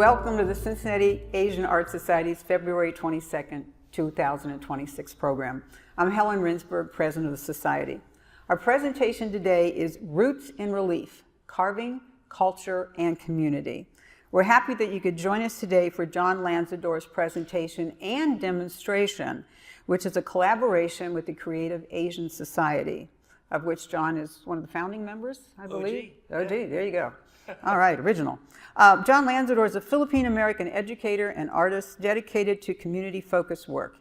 Welcome to the Cincinnati Asian Art Society's February 22nd, 2026 program. I'm Helen Rinsberg, President of the Society. Our presentation today is Roots in Relief, Carving, Culture, and Community. We're happy that you could join us today for John Lanzador's presentation and demonstration, which is a collaboration with the Creative Asian Society, of which John is one of the founding members, I believe. OG, there you go. All right, original. John Lanzador is a Philippine-American educator and artist dedicated to community-focused work.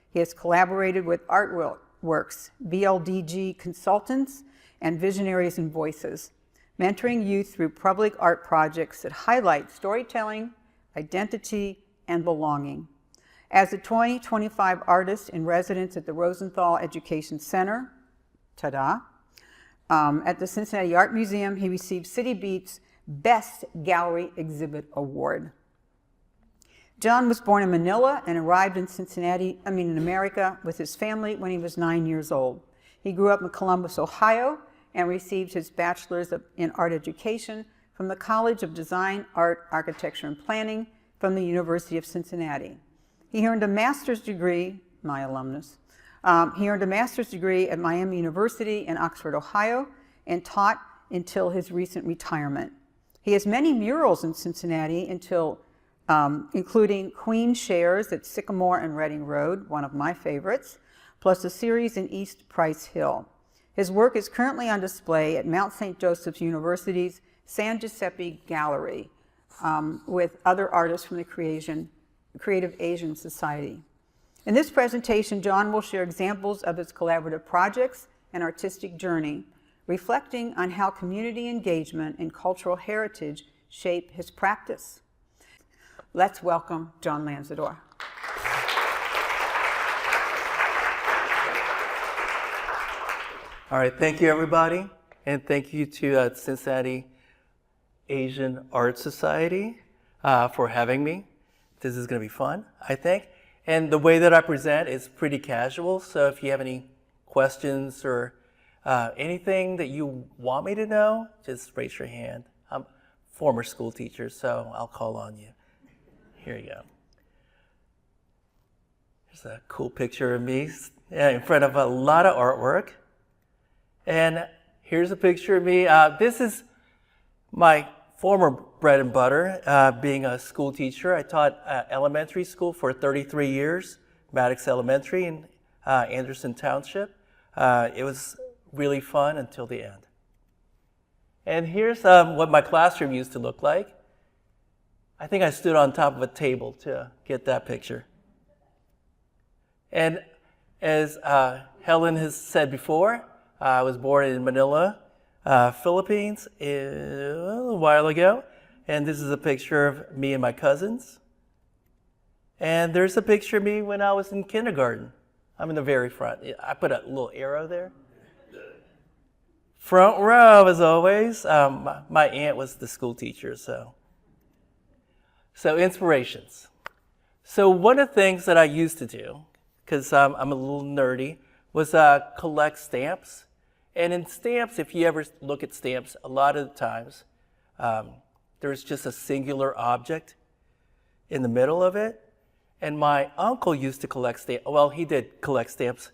He has collaborated with Artworks, VLDG consultants, and Visionaries and Voices, mentoring youth through public art projects that highlight storytelling, identity, and belonging. As a 2025 artist in residence at the Rosenthal Education Center, ta-da, at the Cincinnati Art Museum, he received City Beat's Best Gallery Exhibit Award. John was born in Manila and arrived in in America with his family when he was 9 years old. He grew up in Columbus, Ohio, and received his bachelor's in art education from the College of Design, Art, Architecture, and Planning from the University of Cincinnati. He earned a master's degree, my alumnus, he earned a master's degree at Miami University in Oxford, Ohio, and taught until his recent retirement. He has many murals in Cincinnati, including Queen Shares at Sycamore and Reading Road, one of my favorites, plus a series in East Price Hill. His work is currently on display at Mount St. Joseph's University's San Giuseppe Gallery with other artists from the Creative Asian Society. In this presentation, John will share examples of his collaborative projects and artistic journey, reflecting on how community engagement and cultural heritage shape his practice. Let's welcome John Lanzador. All right, thank you everybody, and thank you to Cincinnati Asian Art Society for having me. This is going to be fun, I think. And the way that I present is pretty casual, so if you have any questions or anything that you want me to know, just raise your hand. I'm a former school teacher, so I'll call on you. Here you go. Here's a cool picture of me in front of a lot of artwork. And here's a picture of me. This is my former bread and butter, being a school teacher. I taught elementary school for 33 years, Maddox Elementary in Anderson Township. It was really fun until the end. And here's what my classroom used to look like. I think I stood on top of a table to get that picture. And as Helen has said before, I was born in Manila, Philippines, a while ago. And this is a picture of me and my cousins. And there's a picture of me when I was in kindergarten. I'm in the very front. I put a little arrow there. Front row, as always. My aunt was the school teacher, so inspirations. So one of the things that I used to do, because I'm a little nerdy, was collect stamps. And in stamps, if you ever look at stamps, a lot of the times, there's just a singular object in the middle of it. And my uncle used to collect stamps. Well, he did collect stamps.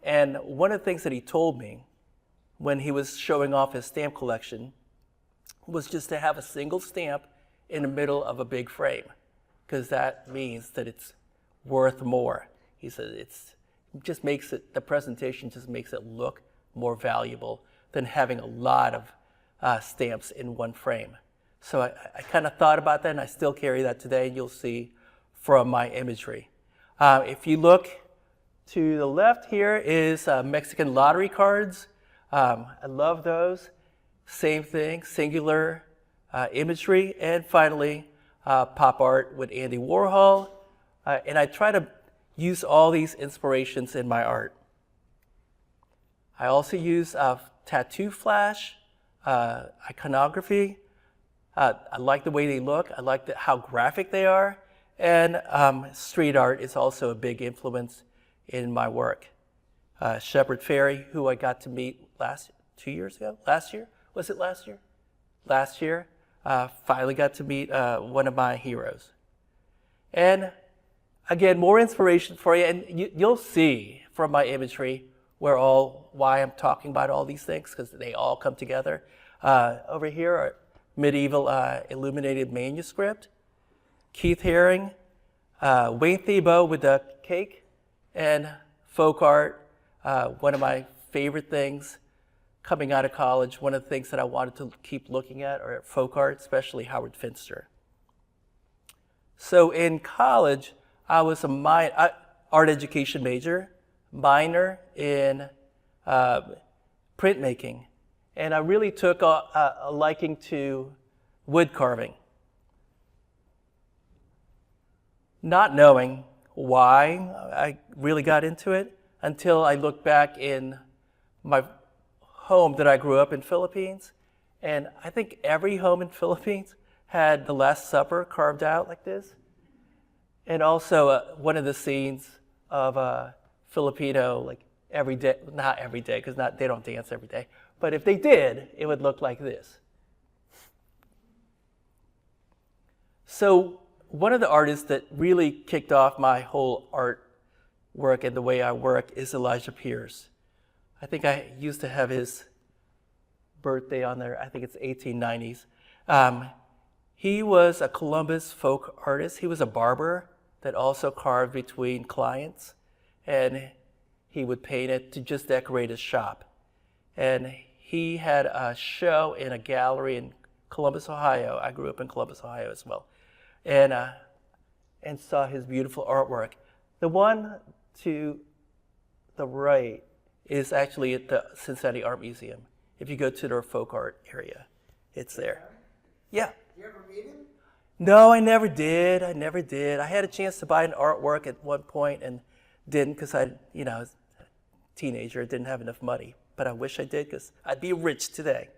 And one of the things that he told me when he was showing off his stamp collection was just to have a single stamp in the middle of a big frame, because that means that it's worth more. He said the presentation just makes it look more valuable than having a lot of stamps in one frame. So I kind of thought about that, and I still carry that today, and you'll see from my imagery. If you look to the left here is Mexican lottery cards. I love those. Same thing, singular imagery. And finally, pop art with Andy Warhol. And I try to use all these inspirations in my art. I also use tattoo flash, iconography. I like the way they look. I like how graphic they are. And street art is also a big influence in my work. Shepard Fairey, who I got to meet last year? Was it last year? Last year. finally got to meet one of my heroes. And again, more inspiration for you, and you'll see from my imagery why I'm talking about all these things, because they all come together. Over here are medieval illuminated manuscript, Keith Haring, Wayne Thiebaud with the cake, and folk art. One of my favorite things coming out of college, one of the things that I wanted to keep looking at are folk art, especially Howard Finster. So in college, I was a art education major, minor in printmaking, and I really took a liking to wood carving. Not knowing why I really got into it until I looked back in my home that I grew up in Philippines, and I think every home in Philippines had the Last Supper carved out like this. And also one of the scenes of Filipino, like every day, not every day, because they don't dance every day, but if they did, it would look like this. So one of the artists that really kicked off my whole art work and the way I work is Elijah Pierce. I think I used to have his birthday on there. I think it's 1890s. He was a Columbus folk artist. He was a barber that also carved between clients, and he would paint it to just decorate his shop. And he had a show in a gallery in Columbus, Ohio. I grew up in Columbus, Ohio as well, and saw his beautiful artwork. The one to the right is actually at the Cincinnati Art Museum. If you go to their folk art area, it's there. Yeah. Did you ever meet him? No, I never did. I had a chance to buy an artwork at one point and didn't, because I was a teenager, didn't have enough money. But I wish I did, because I'd be rich today.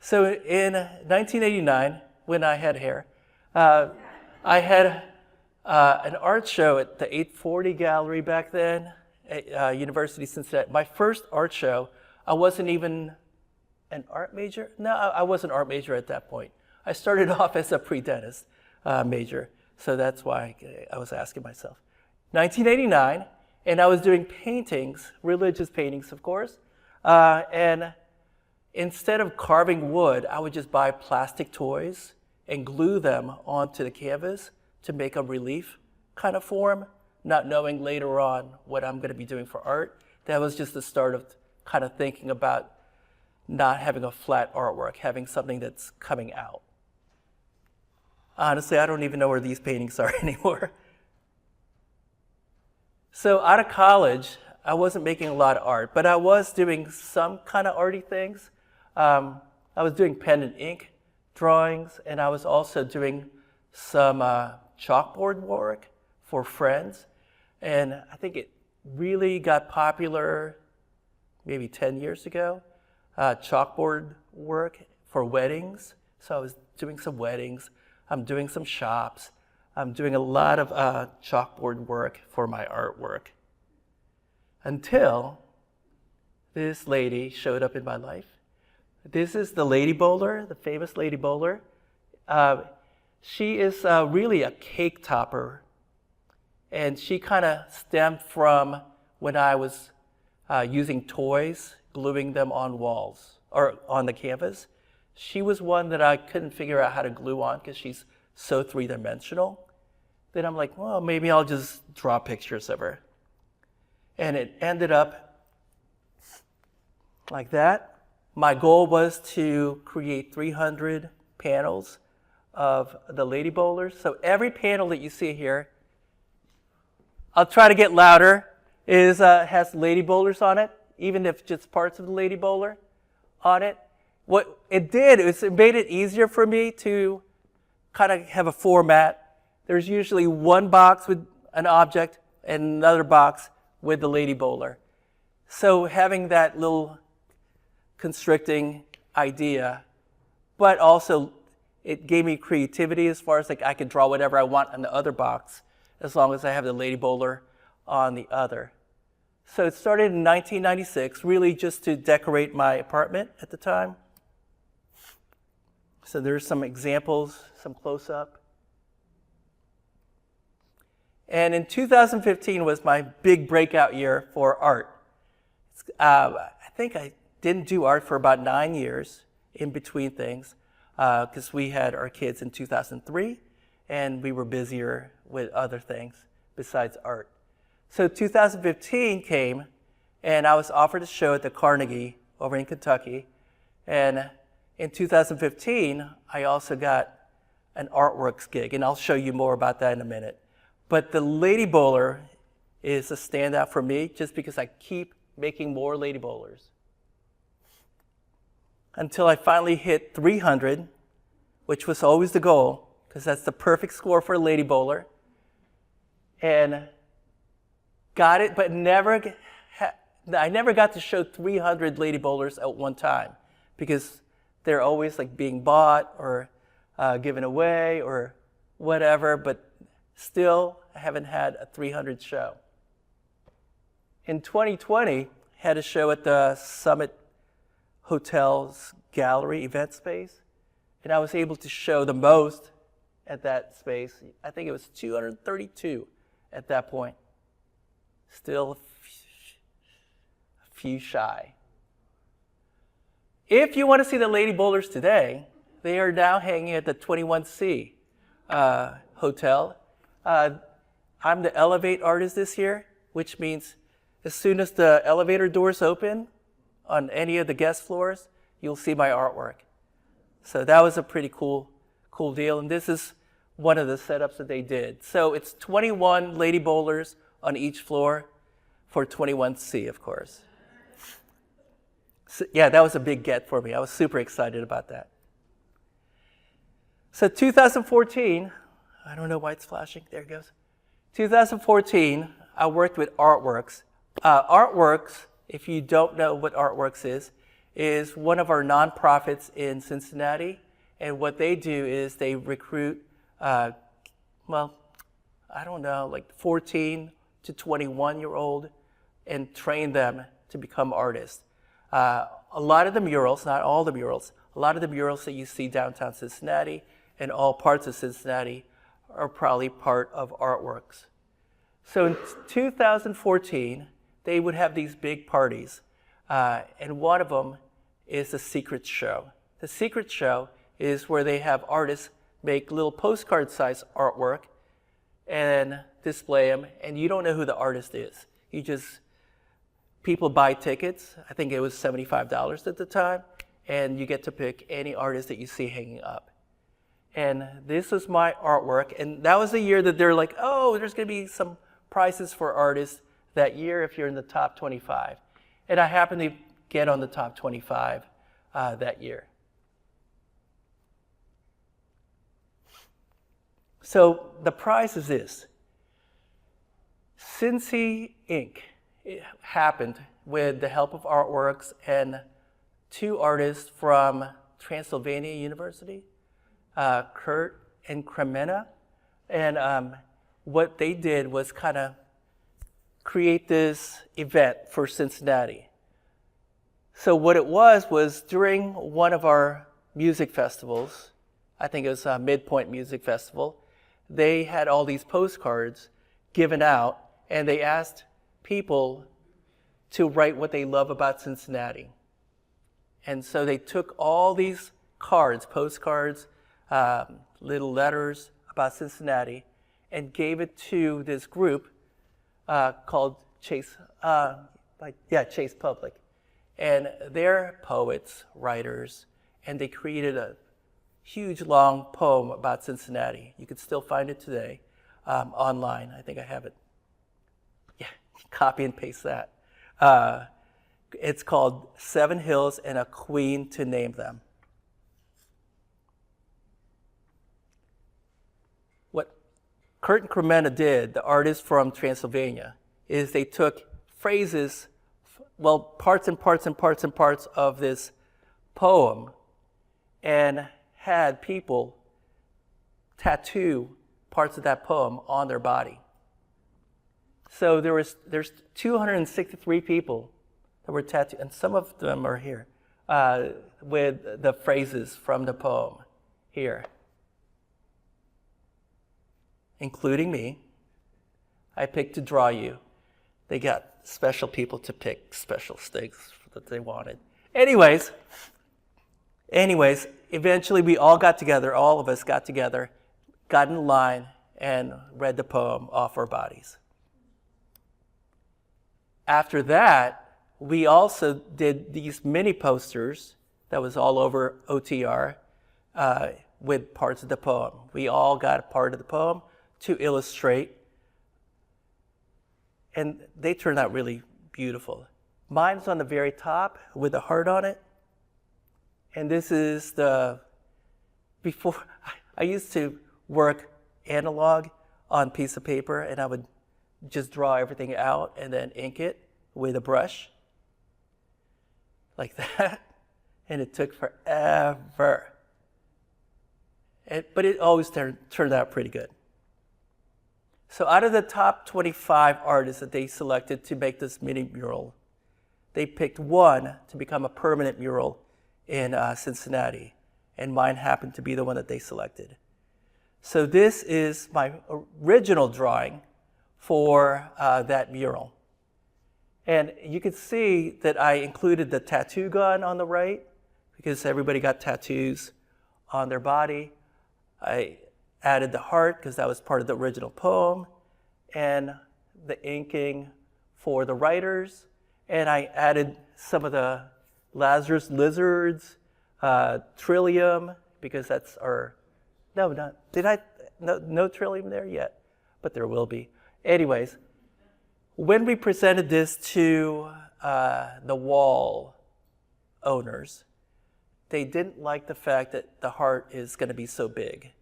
So in 1989, when I had hair, I had an art show at the 840 Gallery back then at University of Cincinnati. My first art show, I wasn't even an art major. No, I was an art major at that point. I started off as a pre-dentist major, so that's why I was asking myself. 1989, and I was doing paintings, religious paintings, of course, and instead of carving wood, I would just buy plastic toys and glue them onto the canvas to make a relief kind of form, not knowing later on what I'm going to be doing for art. That was just the start of kind of thinking about not having a flat artwork, having something that's coming out. Honestly, I don't even know where these paintings are anymore. So out of college, I wasn't making a lot of art, but I was doing some kind of arty things. I was doing pen and ink drawings, and I was also doing some chalkboard work for friends. And I think it really got popular maybe 10 years ago, chalkboard work for weddings. So I was doing some weddings. I'm doing some shops. I'm doing a lot of chalkboard work for my artwork. Until this lady showed up in my life. This is the Lady Bowler, the famous Lady Bowler. She is really a cake topper. And she kind of stemmed from when I was using toys, gluing them on walls or on the canvas. She was one that I couldn't figure out how to glue on because she's so three-dimensional. Then I'm like, well, maybe I'll just draw pictures of her. And it ended up like that. My goal was to create 300 panels of the Lady Bowlers. So every panel that you see here, I'll try to get louder, has Lady Bowlers on it, even if just parts of the Lady Bowler on it. What it did is it made it easier for me to kind of have a format. There's usually one box with an object and another box with the Lady Bowler. So having that little constricting idea, but also it gave me creativity as far as like I could draw whatever I want on the other box as long as I have the Lady Bowler on the other. So it started in 1996, really just to decorate my apartment at the time. So there's some examples, some close-up. And in 2015 was my big breakout year for art. I think I didn't do art for about 9 years in between things because we had our kids in 2003 and we were busier with other things besides art. So 2015 came and I was offered a show at the Carnegie over in Kentucky. And in 2015, I also got an artworks gig, and I'll show you more about that in a minute. But the Lady Bowler is a standout for me just because I keep making more Lady Bowlers. Until I finally hit 300, which was always the goal, because that's the perfect score for a Lady Bowler. And got it, but I never got to show 300 Lady Bowlers at one time because they're always like being bought or given away or whatever, but still I haven't had a 300 show. In 2020, had a show at the Summit Hotel's gallery event space, and I was able to show the most at that space. I think it was 232 at that point. Still a few shy. If you want to see the Lady Bowlers today, they are now hanging at the 21C hotel. I'm the Elevate artist this year, which means as soon as the elevator doors open on any of the guest floors, you'll see my artwork. So that was a pretty cool deal, and this is one of the setups that they did. So it's 21 Lady Bowlers on each floor for 21C, of course. So, yeah, that was a big get for me. I was super excited about that. So 2014, I don't know why it's flashing. There it goes. 2014, I worked with Artworks. Artworks, if you don't know what Artworks is one of our nonprofits in Cincinnati. And what they do is they recruit, like 14 to 21-year-old and train them to become artists. A lot of the murals, not all the murals, a lot of the murals that you see downtown Cincinnati and all parts of Cincinnati are probably part of Artworks. So in 2014, they would have these big parties, and one of them is the Secret Show. The Secret Show is where they have artists make little postcard-sized artwork and display them, and you don't know who the artist is. People buy tickets. I think it was $75 at the time, and you get to pick any artist that you see hanging up. And this was my artwork, and that was the year that they're like, oh, there's going to be some prizes for artists that year if you're in the top 25. And I happened to get on the top 25 that year. So the prize is this. Cincy Inc. It happened with the help of Artworks and 2 artists from Transylvania University, Kurt and Cremena. And what they did was kind of create this event for Cincinnati. So what it was during one of our music festivals, I think it was a Midpoint Music Festival, they had all these postcards given out, and they asked people to write what they love about Cincinnati. And so they took all these cards, postcards, little letters about Cincinnati, and gave it to this group called Chase Public. And they're poets, writers, and they created a huge long poem about Cincinnati. You can still find it today online. I think I have it. Yeah, copy and paste that. It's called 7 Hills and a Queen to Name Them. What Kurt and Cremena did, the artists from Transylvania, is they took phrases, parts of this poem and had people tattoo parts of that poem on their body. So there's 263 people that were tattooed, and some of them are here, with the phrases from the poem. here, including me. I picked to draw you. They got special people to pick special things that they wanted. Anyways, eventually we all got together, all of us got together, got in line, and read the poem off our bodies. After that, we also did these mini posters that was all over OTR with parts of the poem. We all got a part of the poem to illustrate, and they turned out really beautiful. Mine's on the very top with a heart on it, and this is before I used to work analog on piece of paper, and I would just draw everything out and then ink it with a brush like that, and it took forever. But it always turned out pretty good. So out of the top 25 artists that they selected to make this mini mural, they picked one to become a permanent mural in Cincinnati, and mine happened to be the one that they selected. So this is my original drawing for that mural. And you can see that I included the tattoo gun on the right because everybody got tattoos on their body. I added the heart because that was part of the original poem, and the inking for the writers. And I added some of the Lazarus lizards, trillium, because that's our, no trillium there yet, but there will be. Anyways, when we presented this to the wall owners, they didn't like the fact that the heart is going to be so big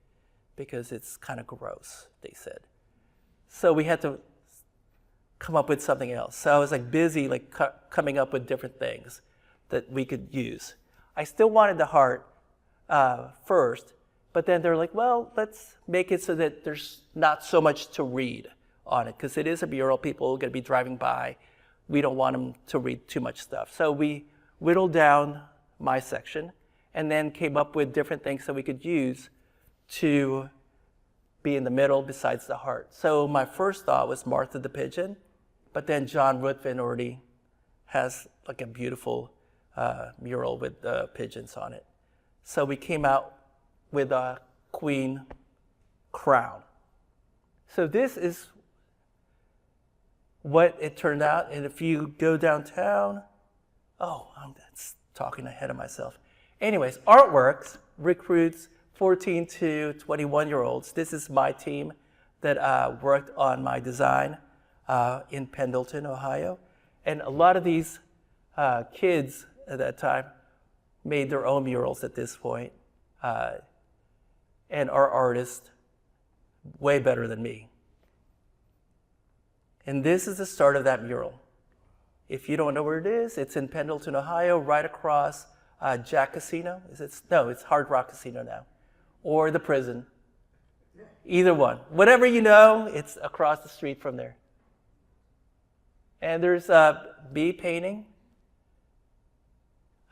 because it's kind of gross, they said. So we had to come up with something else. So I was busy coming up with different things that we could use. I still wanted the heart first, but then they're like, well, let's make it so that there's not so much to read on it, because it is a mural. People are going to be driving by. We don't want them to read too much stuff. So we whittled down my section and then came up with different things that we could use to be in the middle besides the heart. So my first thought was Martha the Pigeon, but then John Ruthven already has a beautiful mural with pigeons on it. So we came out with a queen crown. So this is what it turned out. And if you go downtown, I'm talking ahead of myself. Anyways, Artworks recruits 14 to 21-year-olds. This is my team that worked on my design in Pendleton, Ohio. And a lot of these kids at that time made their own murals at this point, and are artists way better than me. And this is the start of that mural. If you don't know where it is, it's in Pendleton, Ohio, right across Jack Casino. It's Hard Rock Casino now, or the prison. Either one. Whatever you know, it's across the street from there. And there's bee painting.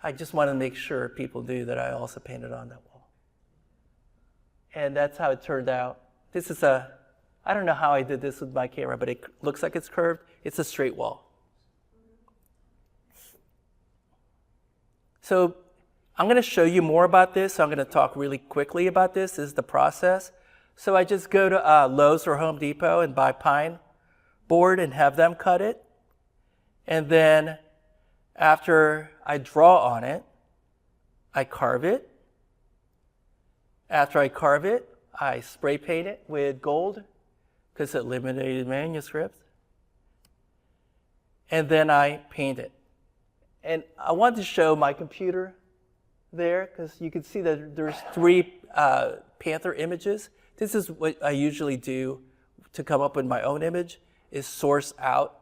I just wanted to make sure people knew that I also painted on that wall. And that's how it turned out. This is I don't know how I did this with my camera, but it looks like it's curved. It's a straight wall. So I'm going to show you more about this. So I'm going to talk really quickly about this. This is the process. So I just go to Lowe's or Home Depot and buy pine board and have them cut it. And then after I draw on it, I carve it. After I carve it, I spray paint it with gold because it eliminated manuscripts. And then I paint it. And I wanted to show my computer there because you can see that there's 3 panther images. This is what I usually do to come up with my own image, is source out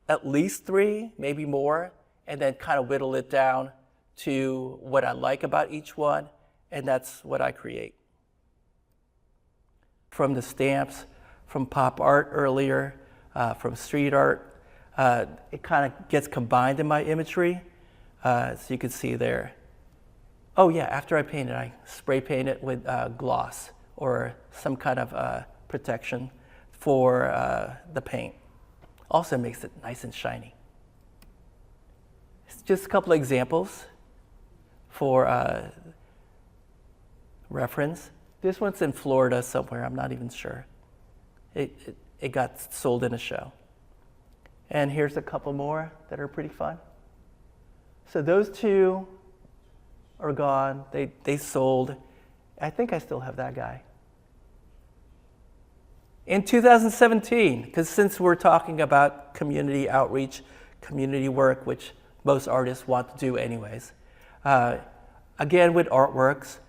at least 3, maybe more, and then kind of whittle it down to what I like about each one, and that's what I create. From the stamps, from pop art earlier, from street art, it kind of gets combined in my imagery, so you can see there. Oh yeah, after I paint it, I spray paint it with gloss or some kind of protection for the paint. Also makes it nice and shiny. It's just a couple of examples for reference. This one's in Florida somewhere, I'm not even sure. It got sold in a show. And here's a couple more that are pretty fun. So those two are gone. They sold. I think I still have that guy. In 2017, because since we're talking about community outreach, community work, which most artists want to do anyways, again with artworks,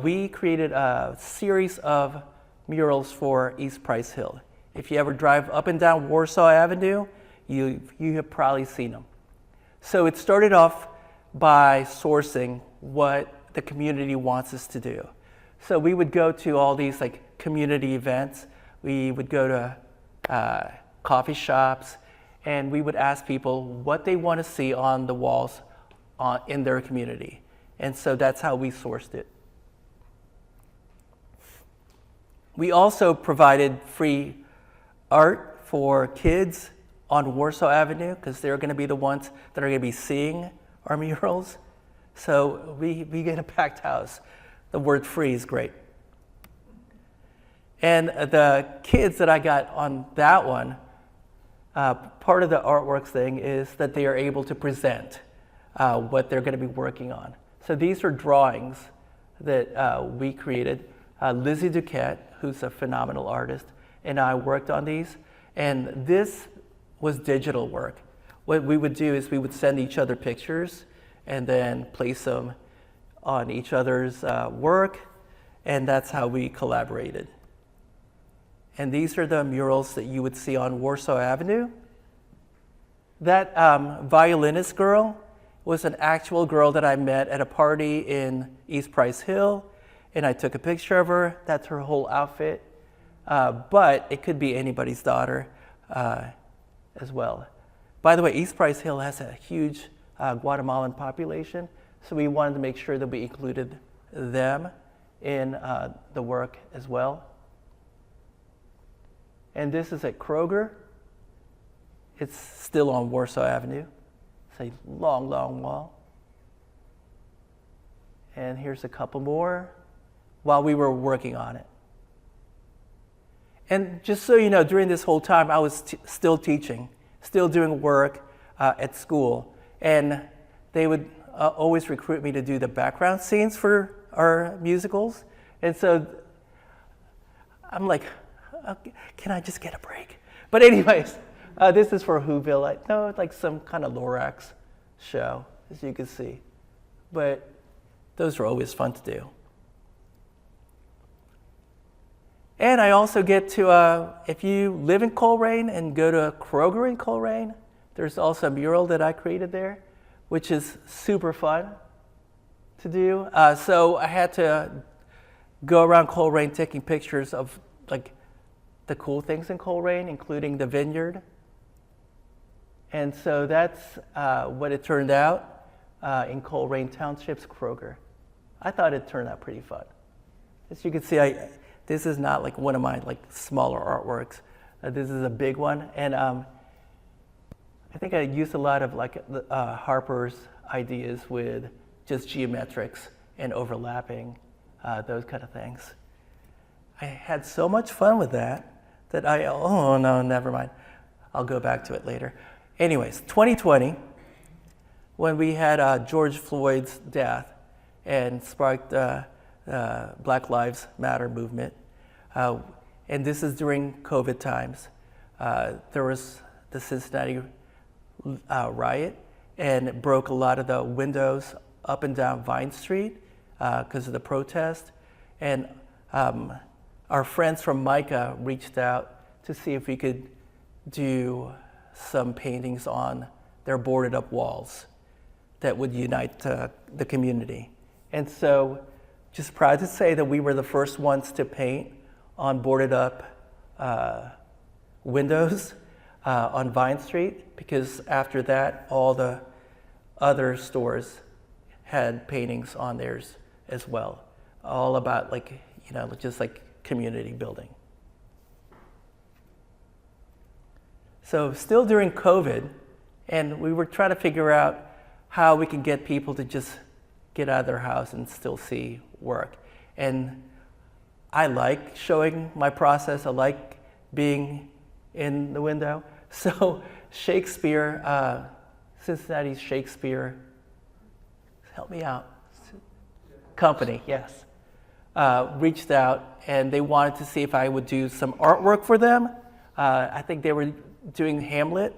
we created a series of murals for East Price Hill. If you ever drive up and down Warsaw Avenue, you have probably seen them. So it started off by sourcing what the community wants us to do. So we would go to all these like community events. We would go to coffee shops, and we would ask people what they want to see on the walls in their community. And so that's how we sourced it. We also provided free art for kids on Warsaw Avenue because they're going to be the ones that are going to be seeing our murals. So we get a packed house. The word free is great. And the kids that I got on that one, part of the artworks thing is that they are able to present what they're going to be working on. So these are drawings that we created. Lizzie Duquette, who's a phenomenal artist, and I worked on these. And this was digital work. What we would do is we would send each other pictures and then place them on each other's work, and that's how we collaborated. And these are the murals that you would see on Warsaw Avenue. That violinist girl was an actual girl that I met at a party in East Price Hill, and I took a picture of her. That's her whole outfit. But it could be anybody's daughter as well. By the way, East Price Hill has a huge Guatemalan population, so we wanted to make sure that we included them in the work as well. And this is at Kroger. It's still on Warsaw Avenue. It's a long, long wall. And here's a couple more while we were working on it. And just so you know, during this whole time, I was still teaching, still doing work at school. And they would always recruit me to do the background scenes for our musicals. And so I'm like, can I just get a break? But anyways, this is for Whoville. No, it's like some kind of Lorax show, as you can see. But those are always fun to do. And I also get to, if you live in Coleraine and go to Kroger in Coleraine, there's also a mural that I created there, which is super fun to do. So I had to go around Coleraine taking pictures of like the cool things in Coleraine, including the vineyard. And so that's what it turned out in Coleraine Township's Kroger. I thought it turned out pretty fun. As you can see, this is not like one of my like smaller artworks. This is a big one, and I think I used a lot of like Harper's ideas with just geometrics and overlapping, those kind of things. I had so much fun with that oh no, never mind. I'll go back to it later. Anyways, 2020, when we had George Floyd's death and sparked Black Lives Matter movement, and this is during COVID times. There was the Cincinnati riot, and it broke a lot of the windows up and down Vine Street because of the protest. And our friends from MICA reached out to see if we could do some paintings on their boarded up walls that would unite the community. And so just proud to say that we were the first ones to paint on boarded up windows on Vine Street, because after that, all the other stores had paintings on theirs as well, all about just like community building. So still during COVID, and we were trying to figure out how we can get people to just get out of their house and still see work. And I like showing my process. I like being in the window. So Shakespeare, Cincinnati Shakespeare, help me out, company, yes, reached out and they wanted to see if I would do some artwork for them. I think they were doing Hamlet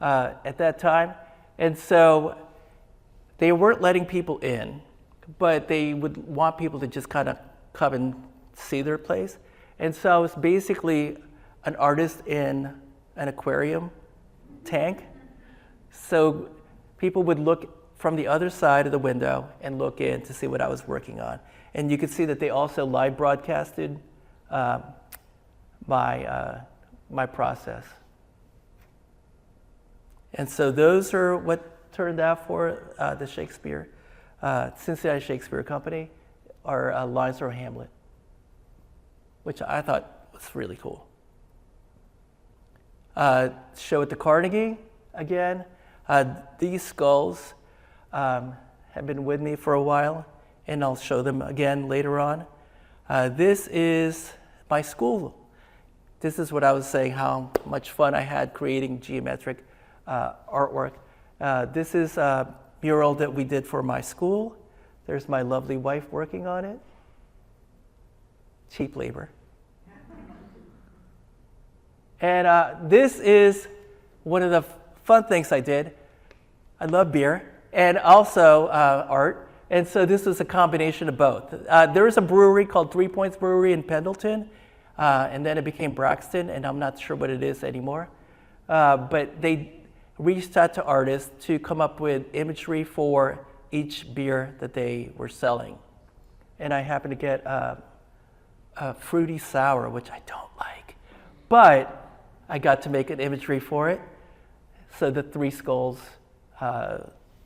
at that time. And so they weren't letting people in, but they would want people to just kind of come and see their place. And so I was basically an artist in an aquarium tank. So people would look from the other side of the window and look in to see what I was working on. And you could see that they also live broadcasted my process. And so those are what turned out for the Shakespeare, Cincinnati Shakespeare Company, or Lanzador Hamlet, which I thought was really cool. Show at the Carnegie again. These skulls have been with me for a while, and I'll show them again later on. This is my school. This is what I was saying, how much fun I had creating geometric artwork. This is a mural that we did for my school. There's my lovely wife working on it. Cheap labor. And this is one of the fun things I did. I love beer and also art. And so this was a combination of both. There is a brewery called 3 Points Brewery in Pendleton, and then it became Braxton, and I'm not sure what it is anymore. But they reached out to artists to come up with imagery for each beer that they were selling. And I happened to get a fruity sour, which I don't like, but I got to make an imagery for it. So the three skulls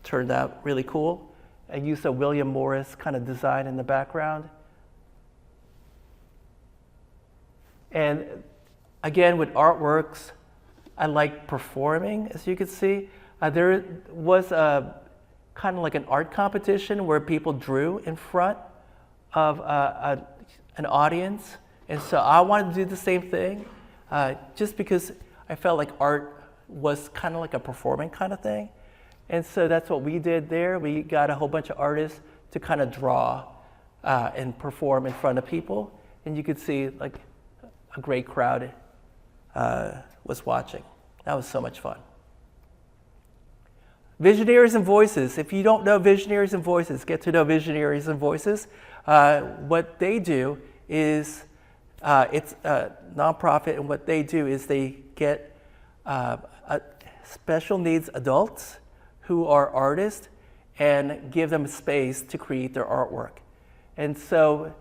turned out really cool. I used a William Morris kind of design in the background. And again, with artworks, I like performing, as you can see. There was a kind of like an art competition where people drew in front of an audience. And so I wanted to do the same thing, just because I felt like art was kind of like a performing kind of thing. And so that's what we did there. We got a whole bunch of artists to kind of draw and perform in front of people. And you could see like a great crowd was watching. That was so much fun. Visionaries and Voices. If you don't know Visionaries and Voices, get to know Visionaries and Voices. What they do is, it's a nonprofit, and what they do is they get special needs adults who are artists and give them space to create their artwork. And so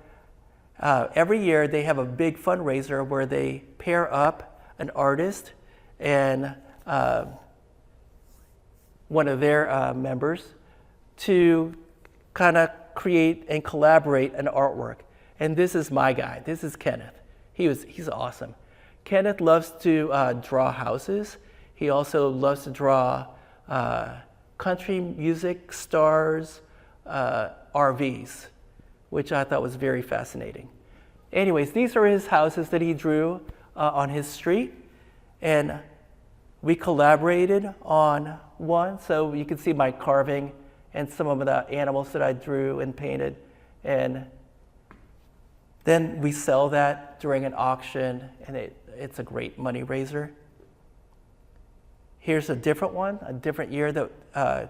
every year they have a big fundraiser where they pair up an artist and one of their members to kind of create and collaborate an artwork. And this is my guy. This is Kenneth. He's awesome. Kenneth loves to draw houses. He also loves to draw country music stars, RVs, which I thought was very fascinating. Anyways, these are his houses that he drew on his street, and we collaborated on one. So you can see my carving and some of the animals that I drew and painted, and then we sell that during an auction, and it's a great money raiser. Here's a different one, a different year that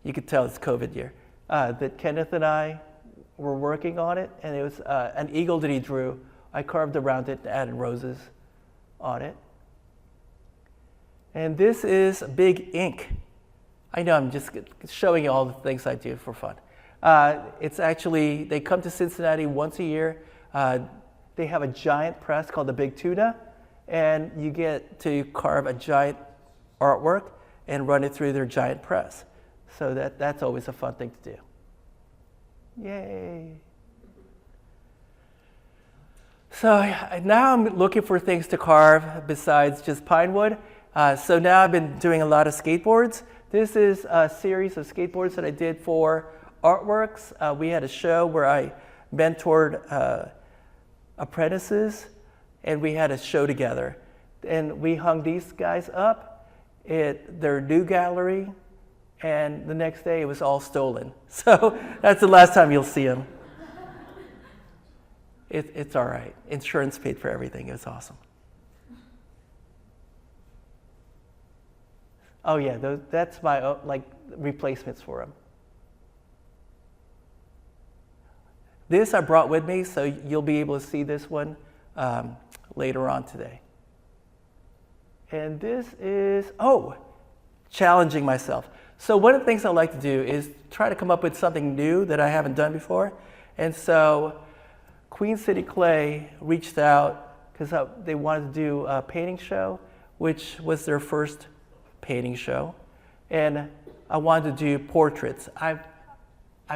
you could tell it's COVID year, that Kenneth and I were working on it, and it was an eagle that he drew. I carved around it and added roses on it. And this is Big Ink. I know I'm just showing you all the things I do for fun. It's actually, they come to Cincinnati once a year. They have a giant press called the Big Tuna, and you get to carve a giant artwork and run it through their giant press. So that's always a fun thing to do. Yay. So now I'm looking for things to carve besides just pine wood. So now I've been doing a lot of skateboards. This is a series of skateboards that I did for Artworks. We had a show where I mentored apprentices, and we had a show together. And we hung these guys up at their new gallery, and the next day it was all stolen. So that's the last time you'll see them. It's all right. Insurance paid for everything. It was awesome. Oh yeah, that's my replacements for them. This I brought with me, so you'll be able to see this one later on today. And this is, challenging myself. So one of the things I like to do is try to come up with something new that I haven't done before. And so Queen City Clay reached out because they wanted to do a painting show, which was their first painting show. And I wanted to do portraits. I've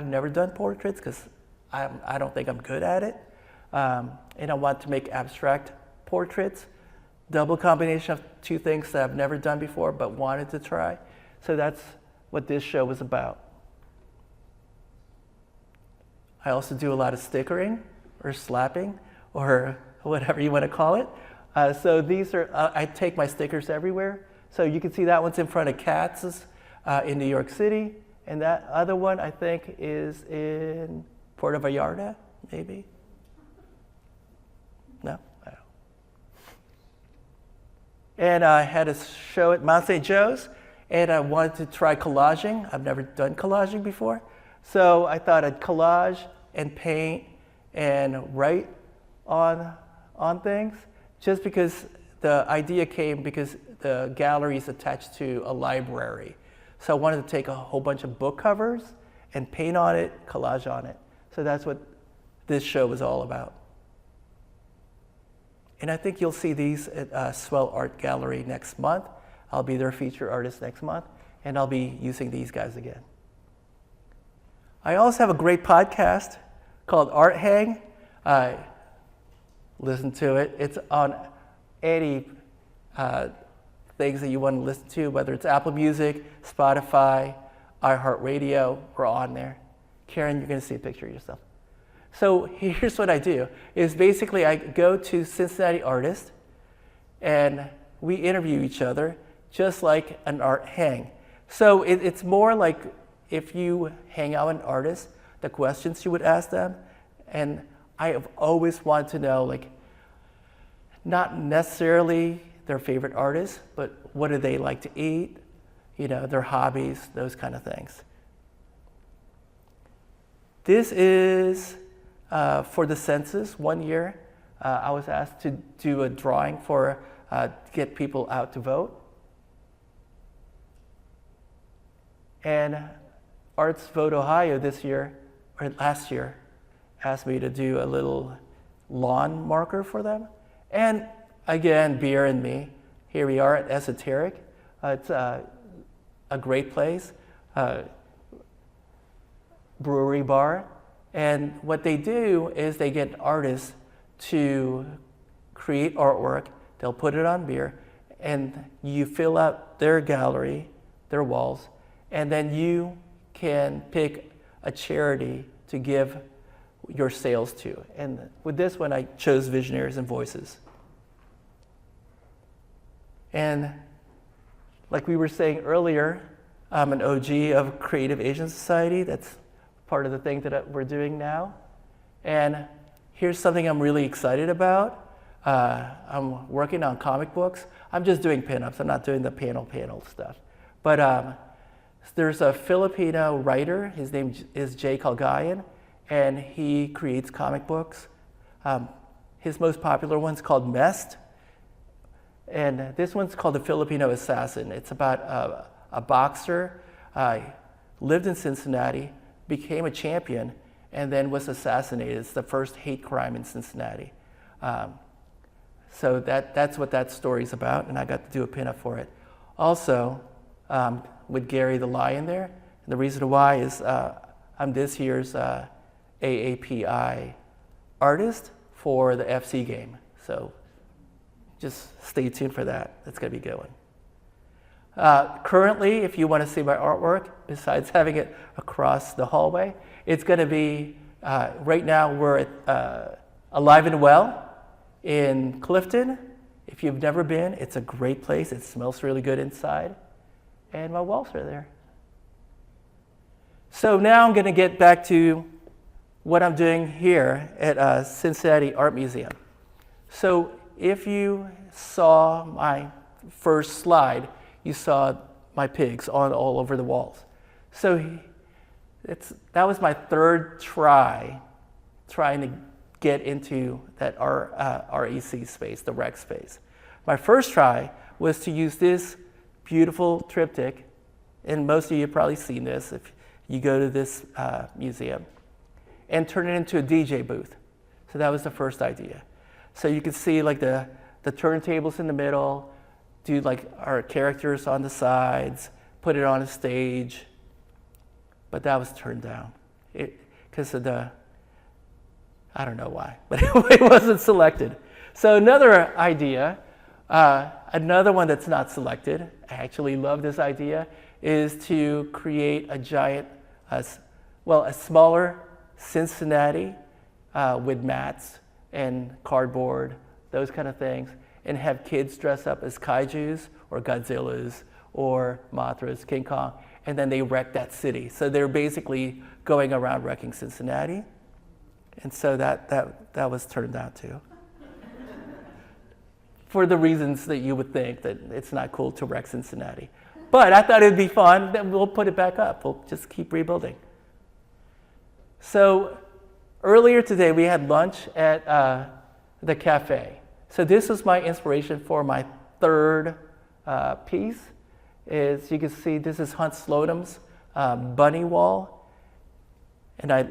never done portraits because I don't think I'm good at it. And I want to make abstract portraits. Double combination of two things that I've never done before but wanted to try. So that's what this show was about. I also do a lot of stickering or slapping or whatever you want to call it. So these are, I take my stickers everywhere. So you can see that one's in front of CAAS in New York City. And that other one I think is in Puerto Vallarta, maybe? No? I don't. And I had a show at Mount St. Joe's, and I wanted to try collaging. I've never done collaging before. So I thought I'd collage and paint and write on things, just because the idea came because the gallery is attached to a library. So I wanted to take a whole bunch of book covers and paint on it, collage on it. So that's what this show was all about. And I think you'll see these at Swell Art Gallery next month. I'll be their featured artist next month, and I'll be using these guys again. I also have a great podcast called Art Hang. Listen to it. It's on any things that you want to listen to, whether it's Apple Music, Spotify, iHeartRadio, we're on there. Karen, you're going to see a picture of yourself. So here's what I do, is basically I go to Cincinnati artists, and we interview each other just like an art hang. So it's more like if you hang out with an artist, the questions you would ask them, and I have always wanted to know, like, not necessarily their favorite artists, but what do they like to eat, their hobbies, those kind of things. This is for the census. One year, I was asked to do a drawing to get people out to vote. And Arts Vote Ohio last year, asked me to do a little lawn marker for them. And again, beer and me. Here we are at Esoteric. It's a great place, brewery bar. And what they do is they get artists to create artwork. They'll put it on beer, and you fill out their gallery, their walls, and then you can pick a charity to give your sales to. And with this one, I chose Visionaries and Voices. And like we were saying earlier, I'm an OG of Creative Asian Society. That's part of the thing that we're doing now. And here's something I'm really excited about. I'm working on comic books. I'm just doing pinups. I'm not doing the panel stuff. But there's a Filipino writer. His name is Jay Calgayan, and he creates comic books. His most popular one's called Mest. And this one's called The Filipino Assassin. It's about a boxer, lived in Cincinnati, became a champion, and then was assassinated. It's the first hate crime in Cincinnati. So that's what that story's about, and I got to do a pinup for it. Also, with Gary the Lion there, and the reason why is I'm this year's AAPI artist for the FC game. So just stay tuned for that. That's going to be a good one. Currently, if you want to see my artwork, besides having it across the hallway, it's going to be, right now we're at Alive and Well in Clifton. If you've never been, it's a great place. It smells really good inside. And my walls are there. So now I'm going to get back to what I'm doing here at Cincinnati Art Museum. So if you saw my first slide, you saw my pigs all over the walls. So that was my third trying to get into that REC space, the rec space. My first try was to use this beautiful triptych, and most of you have probably seen this if you go to this museum, and turn it into a DJ booth. So that was the first idea. So you can see like the turntables in the middle, do like our characters on the sides, put it on a stage, but that was turned down because of I don't know why, but it wasn't selected. So another idea, another one that's not selected, I actually love this idea, is to create a giant, a smaller Cincinnati with mats and cardboard, those kind of things, and have kids dress up as kaijus or Godzillas or Mothras, King Kong, and then they wreck that city. So they're basically going around wrecking Cincinnati. And so that was turned down too. For the reasons that you would think that it's not cool to wreck Cincinnati. But I thought it'd be fun, then we'll put it back up. We'll just keep rebuilding. So earlier today we had lunch at the cafe. So this was my inspiration for my third piece. Is you can see this is Hunt Slocum's bunny wall. And I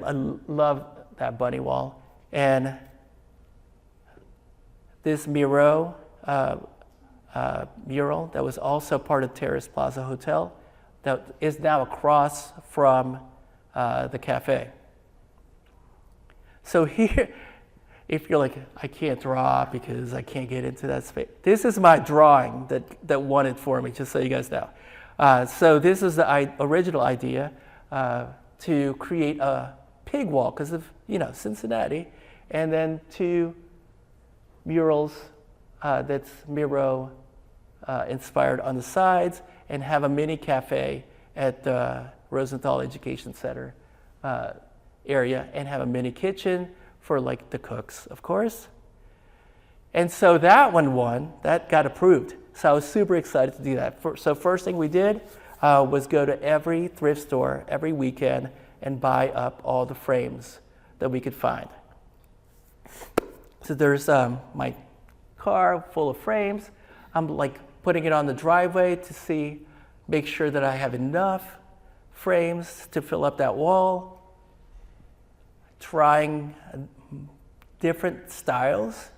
love that bunny wall. And this mural that was also part of Terrace Plaza Hotel that is now across from the cafe. So here, if you're like, I can't draw because I can't get into that space, this is my drawing that won it for me, just so you guys know. So this is the original idea to create a pig wall because of, Cincinnati, and then 2 murals that's Miro inspired on the sides, and have a mini cafe at the Rosenthal Education Center area, and have a mini kitchen for like the cooks, of course. And so that one won, that got approved. So I was super excited to do that. So first thing we did was go to every thrift store every weekend and buy up all the frames that we could find. So there's my car full of frames. I'm like putting it on the driveway to make sure that I have enough frames to fill up that wall. Trying different styles,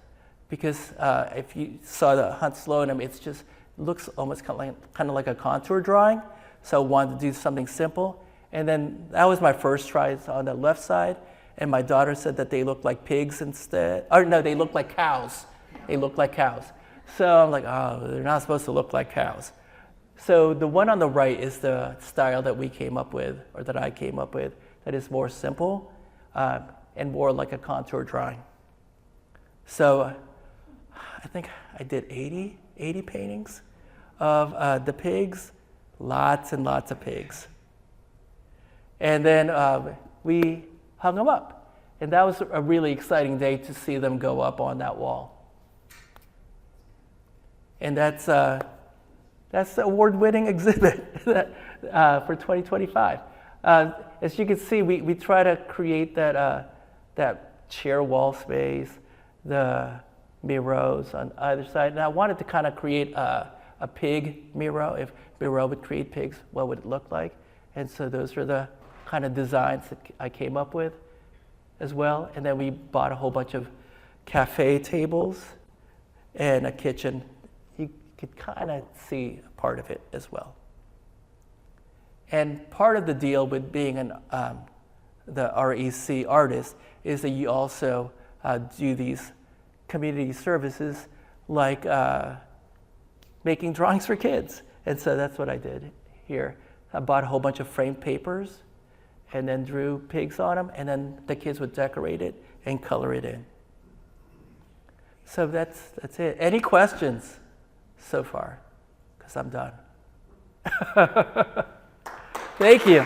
because if you saw the Hunt Slocum, it just looks almost kind of like a contour drawing. So I wanted to do something simple. And then that was my first try on the left side. And my daughter said that they looked like pigs instead. Or no, they looked like cows. They looked like cows. So I'm like, oh, they're not supposed to look like cows. So the one on the right is the style that we came up with, or that I came up with, that is more simple and more like a contour drawing. So I think I did 80 paintings of the pigs, lots and lots of pigs. And then we hung them up. And that was a really exciting day to see them go up on that wall. And that's the award-winning exhibit for 2025. As you can see, we try to create that chair wall space, the Miros on either side. And I wanted to kind of create a pig Miro. If Miro would create pigs, what would it look like? And so those are the kind of designs that I came up with as well. And then we bought a whole bunch of cafe tables and a kitchen. You could kind of see a part of it as well. And part of the deal with being the REC artist is that you also do these community services like making drawings for kids. And so that's what I did here. I bought a whole bunch of framed papers and then drew pigs on them, and then the kids would decorate it and color it in. So that's it. Any questions so far? Because I'm done. Thank you.